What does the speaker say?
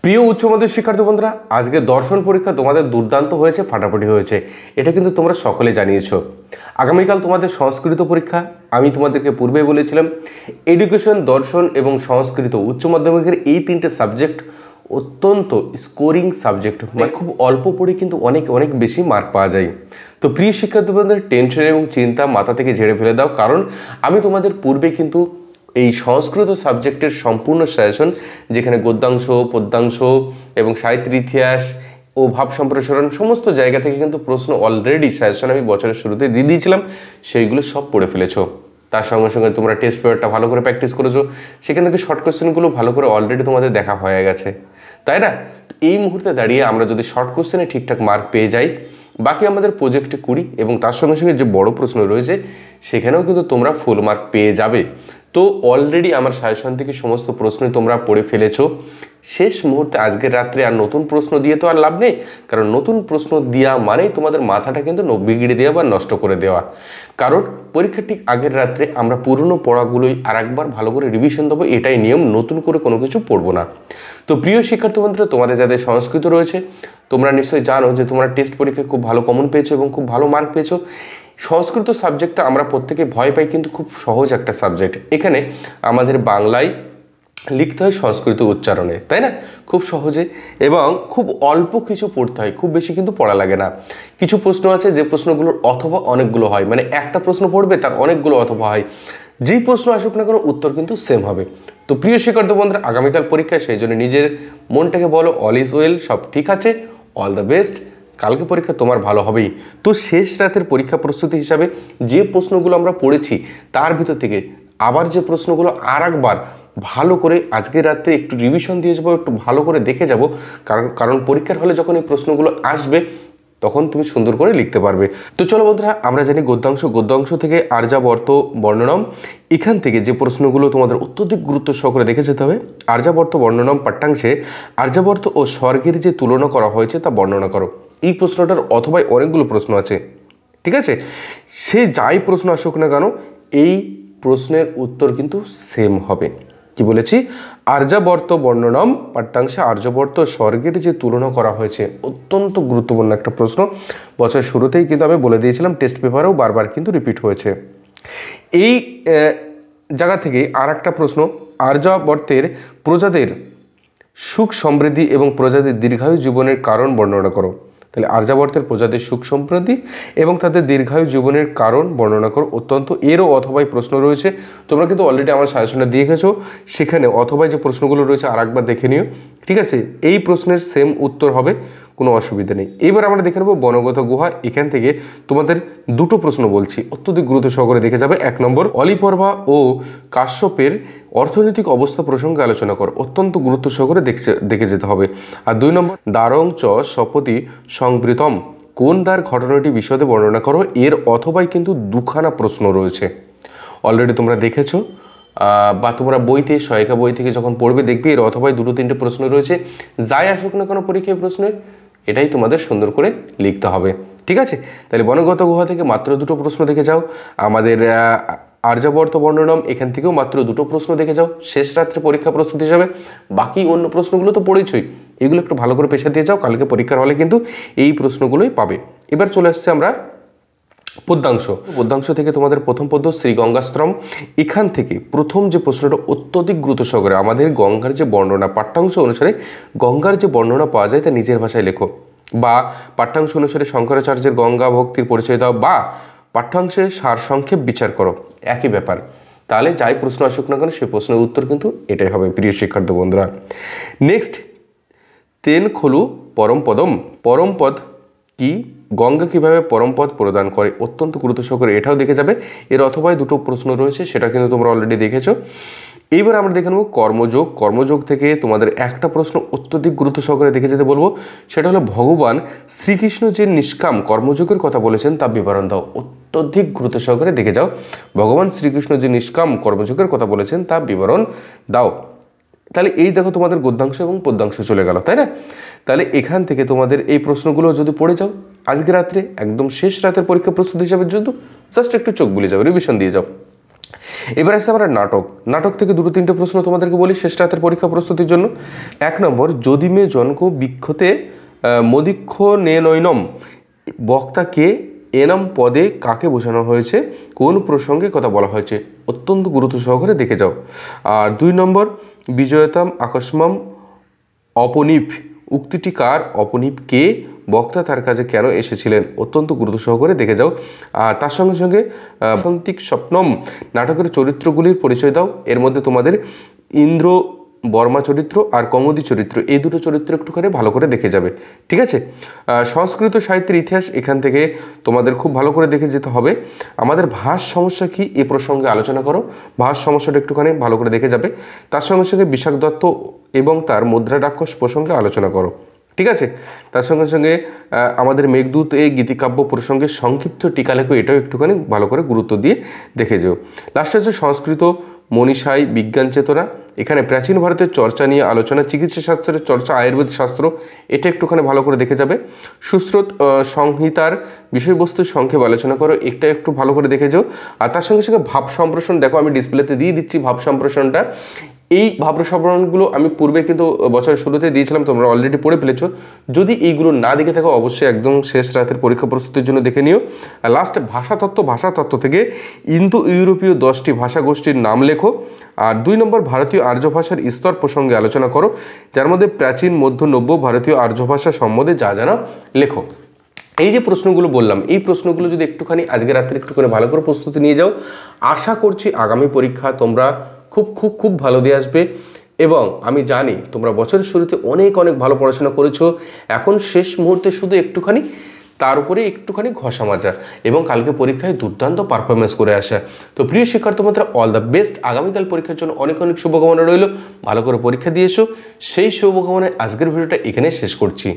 প্রিয় উচ্চ মাধ্যমিক শিক্ষার্থী বন্ধুরা, আজকে দর্শন পরীক্ষা তোমাদের দুর্দান্ত হয়েছে, ফাটাফাটি হয়েছে, এটা কিন্তু তোমরা সকলে জানিয়েছো। আগামীকাল তোমাদের সংস্কৃত পরীক্ষা। আমি তোমাদেরকে পূর্বে বলেছিলাম এডুকেশন, দর্শন এবং সংস্কৃত উচ্চ মাধ্যমিকের এই তিনটে সাবজেক্ট অত্যন্ত স্কোরিং সাবজেক্ট, মানে খুব অল্প পড়ে কিন্তু অনেক অনেক বেশি মার্ক পাওয়া যায়। তো প্রিয় শিক্ষার্থী বন্ধুদের টেনশন এবং চিন্তা মাথা থেকে ঝেড়ে ফেলে দাও, কারণ আমি তোমাদের পূর্বে কিন্তু এই সংস্কৃত সাবজেক্টের সম্পূর্ণ সাজেশন, যেখানে গদ্যাংশ, পদ্যাংশ এবং সাহিত্যের ইতিহাস ও ভাব সম্প্রসারণ সমস্ত জায়গা থেকে কিন্তু প্রশ্ন অলরেডি সাজেশন আমি বছরের শুরুতে দিয়ে দিয়েছিলাম, সেইগুলো সব পড়ে ফেলেছো। তার সঙ্গে সঙ্গে তোমরা টেস্ট পেপারটা ভালো করে প্র্যাকটিস করেছো, সেখান থেকে শর্ট কোশ্চেনগুলো ভালো করে অলরেডি তোমাদের দেখা হয়ে গেছে, তাই না? এই মুহূর্তে দাঁড়িয়ে আমরা যদি শর্ট কোশ্চেনে ঠিকঠাক মার্ক পেয়ে যাই, বাকি আমাদের প্রজেক্টে করি এবং তার সঙ্গে সঙ্গে যে বড় প্রশ্ন রয়েছে সেখানেও কিন্তু তোমরা ফুল মার্ক পেয়ে যাবে। তো অলরেডি আমার সাজেশন থেকে সমস্ত প্রশ্নই তোমরা পড়ে ফেলেছো। শেষ মুহূর্তে আজকের রাত্রে আর নতুন প্রশ্ন দিয়ে তো আর লাভ নেই, কারণ নতুন প্রশ্ন দেওয়া মানেই তোমাদের মাথাটা কিন্তু বিগড়ে দেওয়া বা নষ্ট করে দেওয়া। কারণ পরীক্ষার ঠিক আগের রাত্রে আমরা পুরনো পড়াগুলোই আর একবার ভালো করে রিভিশন দেবো, এটাই নিয়ম, নতুন করে কোনো কিছু পড়বো না। তো প্রিয় শিক্ষার্থী বন্ধুরা, তোমাদের যাদের সংস্কৃত রয়েছে তোমরা নিশ্চয়ই জানো যে তোমরা টেস্ট পরীক্ষায় খুব ভালো কমন পেয়েছো এবং খুব ভালো মার্ক পেয়েছো। সংস্কৃত সাবজেক্টটা আমরা প্রত্যেকে ভয় পাই, কিন্তু খুব সহজ একটা সাবজেক্ট। এখানে আমাদের বাংলায় লিখতে হয় সংস্কৃত উচ্চারণে, তাই না? খুব সহজে এবং খুব অল্প কিছু পড়তে হয়, খুব বেশি কিন্তু পড়া লাগে না। কিছু প্রশ্ন আছে যে প্রশ্নগুলোর অথবা অনেকগুলো হয়, মানে একটা প্রশ্ন পড়বে তার অনেকগুলো অথবা হয়, যেই প্রশ্ন আসুক না কোনো উত্তর কিন্তু সেম হবে। তো প্রিয় শিক্ষার্থী বন্ধুরা, আগামীকাল পরীক্ষায় সেই জন্য নিজের মনটাকে বলো অল ইজ ওয়েল, সব ঠিক আছে, অল দ্য বেস্ট, কালকে পরীক্ষা তোমার ভালো হবেই। তো শেষ রাতের পরীক্ষা প্রস্তুতি হিসাবে যে প্রশ্নগুলো আমরা পড়েছি তার ভিতর থেকে আবার যে প্রশ্নগুলো আর একবার ভালো করে আজকের রাত্রে একটু রিভিশন দিয়ে যাবো, একটু ভালো করে দেখে যাব, কারণ পরীক্ষার হলে যখন এই প্রশ্নগুলো আসবে তখন তুমি সুন্দর করে লিখতে পারবে। তো চলো বন্ধুরা, আমরা জানি গদ্যাংশ থেকে আর্যাবর্ত বর্ণনম, এখান থেকে যে প্রশ্নগুলো তোমাদের অত্যধিক গুরুত্ব সহকারে দেখে যেতে হবে। আর্যাবর্ত বর্ণনম পাঠ্যাংশে আর্যাবর্ত ও স্বর্গের যে তুলনা করা হয়েছে তা বর্ণনা করো। এই প্রশ্নটার অথবা অনেকগুলো প্রশ্ন আছে, ঠিক আছে? সে যাই প্রশ্ন আসুক না কেন এই প্রশ্নের উত্তর কিন্তু সেম হবে। কি বলেছি? আর্যাবর্ত বর্ণনম পাঠ্যাংশে আর্যাবর্ত স্বর্গের যে তুলনা করা হয়েছে, অত্যন্ত গুরুত্বপূর্ণ একটা প্রশ্ন। বছরের শুরুতেই কিন্তু আমি বলে দিয়েছিলাম, টেস্ট পেপারেও বারবার কিন্তু রিপিট হয়েছে। এই জায়গা থেকে আর একটা প্রশ্ন, আর্যাবর্তের প্রজাদের সুখ সমৃদ্ধি এবং প্রজাদের দীর্ঘায়ু জীবনের কারণ বর্ণনা করো। তাহলে আর্যাবর্তের প্রজাদের সুখ সমৃদ্ধি এবং তাদের দীর্ঘায়ু জীবনের কারণ বর্ণনা করো। অত্যন্ত এরও অথবাই প্রশ্ন রয়েছে, তোমরা কিন্তু অলরেডি আমার সাজেশনটা দিয়ে গেছো, সেখানে অথবাই যে প্রশ্নগুলো রয়েছে আর একবার দেখে নিও, ঠিক আছে? এই প্রশ্নের সেম উত্তর হবে, কোনো অসুবিধা নেই। এবার আমরা দেখে নেব বনগত গুহা। এখান থেকে তোমাদের দুটো প্রশ্ন বলছি, অত্যধিক গুরুত্ব সহকারে দেখে যাবে। 1 নম্বর, অলিপর্বা ও কাশ্যপের অর্থনৈতিক অবস্থা প্রসঙ্গে আলোচনা করো। অত্যন্ত গুরুত্ব সহকারে দেখে যেতে হবে। আর 2 নম্বর, দ্বারং চ সপতি সংবৃতম, কোন দ্বার ঘটনাটি বিশদে বর্ণনা করো। এর অথবাই কিন্তু দুখানা প্রশ্ন রয়েছে, অলরেডি তোমরা দেখেছো বা তোমরা বইতে সহায়িকা বই থেকে যখন পড়বে দেখবে এর অথবাই 2-3টে প্রশ্ন রয়েছে। যাই আসুক না কোনো পরীক্ষায় প্রশ্নের, এটাই তোমাদের সুন্দর করে লিখতে হবে, ঠিক আছে? তাহলে বনগত গুহা থেকে মাত্র 2টো প্রশ্ন দেখে যাও। আমাদের আর্যাবর্ত বর্ণনম, এখান থেকেও মাত্র 2টো প্রশ্ন দেখে যাও শেষ রাত্রে পরীক্ষা প্রস্তুতি হিসাবে। বাকি অন্য প্রশ্নগুলো তো পড়েছই, এগুলো একটু ভালো করে পেশা দিয়ে যাও, কালকে পরীক্ষার হলে কিন্তু এই প্রশ্নগুলোই পাবে। এবার চলে আসছে আমরা পদ্যাংশ থেকে তোমাদের প্রথম পদ্য শ্রী গঙ্গাস্ত্রম। এখান থেকে প্রথম যে প্রশ্নটা অত্যধিক গুরুত্ব সহকারে, আমাদের গঙ্গার যে বর্ণনা, পাঠ্যাংশ অনুসারে গঙ্গার যে বর্ণনা পাওয়া যায় তা নিজের ভাষায় লেখো, বা পাঠ্যাংশ অনুসারে শঙ্করাচার্যের গঙ্গা ভক্তির পরিচয় দাও, বা পাঠ্যাংশে সারসংক্ষেপ বিচার করো, একই ব্যাপার। তাহলে যাই প্রশ্ন আসুক না কেন সেই প্রশ্নের উত্তর কিন্তু এটাই হবে, প্রিয় শিক্ষার্থী বন্ধুরা। নেক্সট, তেন খলু পরমপদম, পরমপদ কি, গঙ্গা কীভাবে পরমপদ প্রদান করে, অত্যন্ত গুরুত্ব সহকারে এটাও দেখে যাবে। এর অথবাই 2টো প্রশ্ন রয়েছে, সেটা কিন্তু তোমরা অলরেডি দেখেছো। এইবার আমরা দেখে নেব কর্মযোগ থেকে তোমাদের একটা প্রশ্ন অত্যধিক গুরুত্ব সহকারে দেখে যেতে বলবো, সেটা হলো ভগবান শ্রীকৃষ্ণ যে নিষ্কাম কর্মযোগের কথা বলেছেন তা বিবরণ দাও। অত্যধিক গুরুত্ব সহকারে দেখে যাও, ভগবান শ্রীকৃষ্ণ যে নিষ্কাম কর্মযোগের কথা বলেছেন তা বিবরণ দাও। তাহলে এই দেখো তোমাদের গদ্যাংশ এবং পদ্যাংশ চলে গেল, তাই না? তাহলে এখান থেকে তোমাদের এই প্রশ্নগুলো যদি পড়ে যাও আজকে রাত্রে, একদম শেষ রাতের পরীক্ষা প্রস্তুতি হিসাবে জন্য জাস্ট একটু চোখ বুলে যাও, রিভিশন দিয়ে যাও। এবার আসছে আমরা নাটক। নাটক থেকে 2-3টে প্রশ্ন তোমাদেরকে বলি শেষ রাতের পরীক্ষা প্রস্তুতির জন্য। 1 নম্বর, যদি মে জনক বিক্ষতে মদিক্ষ নে নৈনম, বক্তাকে এনম পদে কাকে বোঝানো হয়েছে, কোন প্রসঙ্গে কথা বলা হয়েছে, অত্যন্ত গুরুত্ব সহকারে দেখে যাও। আর 2 নম্বর, বিজয়তাম আকস্মাম অপনীপ, উক্তিটি কার, অপনীপ কে, বক্তা তার কাছে কেন এসেছিলেন, অত্যন্ত গুরুত্ব সহকারে দেখে যাও। আর তার সঙ্গে সঙ্গে বসন্তিক স্বপ্নম নাটকের চরিত্রগুলির পরিচয় দাও। এর মধ্যে তোমাদের ইন্দ্র বর্মা চরিত্র আর কৌমুদী চরিত্র, এই দুটো চরিত্র একটুখানি ভালো করে দেখে যাবে, ঠিক আছে। সংস্কৃত সাহিত্যের ইতিহাস এখান থেকে তোমাদের খুব ভালো করে দেখে যেতে হবে। আমাদের ভাষ সমস্যা কি এ প্রসঙ্গে আলোচনা করো, ভাষ সমস্যাটা একটুখানি ভালো করে দেখে যাবে। তার সঙ্গে সঙ্গে বিশাখ দত্ত এবং তার মুদ্রা রাক্ষস প্রসঙ্গে আলোচনা করো, ঠিক আছে। তার সঙ্গে সঙ্গে আমাদের মেঘদূত এই গীতিকাব্য প্রসঙ্গে সংক্ষিপ্ত টিকা লেখো, এটাও একটুখানি ভালো করে গুরুত্ব দিয়ে দেখে যেও। লাস্টে হচ্ছে সংস্কৃত মনীষাই বিজ্ঞান চেতনা, এখানে প্রাচীন ভারতের চর্চা নিয়ে আলোচনা, চিকিৎসা শাস্ত্রের চর্চা, আয়ুর্বেদ শাস্ত্র, এটা একটুখানি ভালো করে দেখে যাবে। সুশ্রুত সংহিতার বিষয়বস্তু সংক্ষেপ আলোচনা করো, এটা একটু ভালো করে দেখে যাও। আর তার সঙ্গে সঙ্গে ভাব সম্প্রসারণ, দেখো আমি ডিসপ্লেতে দিয়ে দিচ্ছি ভাব সম্প্রসারণটা। এই ভাব সম্প্রসারণগুলো আমি পূর্বে কিন্তু বছরের শুরুতে দিয়েছিলাম, তোমরা অলরেডি পড়ে ফেলেছো। যদি এইগুলো না দেখে থাকো অবশ্যই একদম শেষ রাতের পরীক্ষা প্রস্তুতির জন্য দেখে নিও। আর লাস্ট ভাষাতত্ত্ব থেকে ইন্দো ইউরোপীয় 10টি ভাষা গোষ্ঠীর নাম লেখো। আর 2 নম্বর, ভারতীয় আর্য ভাষার স্তর প্রসঙ্গে আলোচনা করো, যার মধ্যে প্রাচীন, মধ্য, নব্য ভারতীয় আর্য ভাষা সম্বন্ধে যা জানা লেখো। এই যে প্রশ্নগুলো বললাম, এই প্রশ্নগুলো যদি একটুখানি আজকে রাত্রে একটুখানি ভালো করে প্রস্তুতি নিয়ে যাও, আশা করছি আগামী পরীক্ষা তোমরা খুব খুব খুব ভালো দিয়ে আসবে। এবং আমি জানি তোমরা বছরের শুরুতে অনেক ভালো পড়াশোনা করেছো, এখন শেষ মুহূর্তে শুধু একটুখানি তার উপরে একটুখানি ঘষা মাজা এবং কালকে পরীক্ষায় দুর্দান্ত পারফরমেন্স করে আসা। তো প্রিয় শিক্ষার্থী বন্ধুরা, অল দ্য বেস্ট। আগামীকাল পরীক্ষার জন্য অনেক শুভকামনা রইল। ভালো করে পরীক্ষা দিয়ে এসো। সেই শুভকামনায় আজকের ভিডিওটা এখানে শেষ করছি।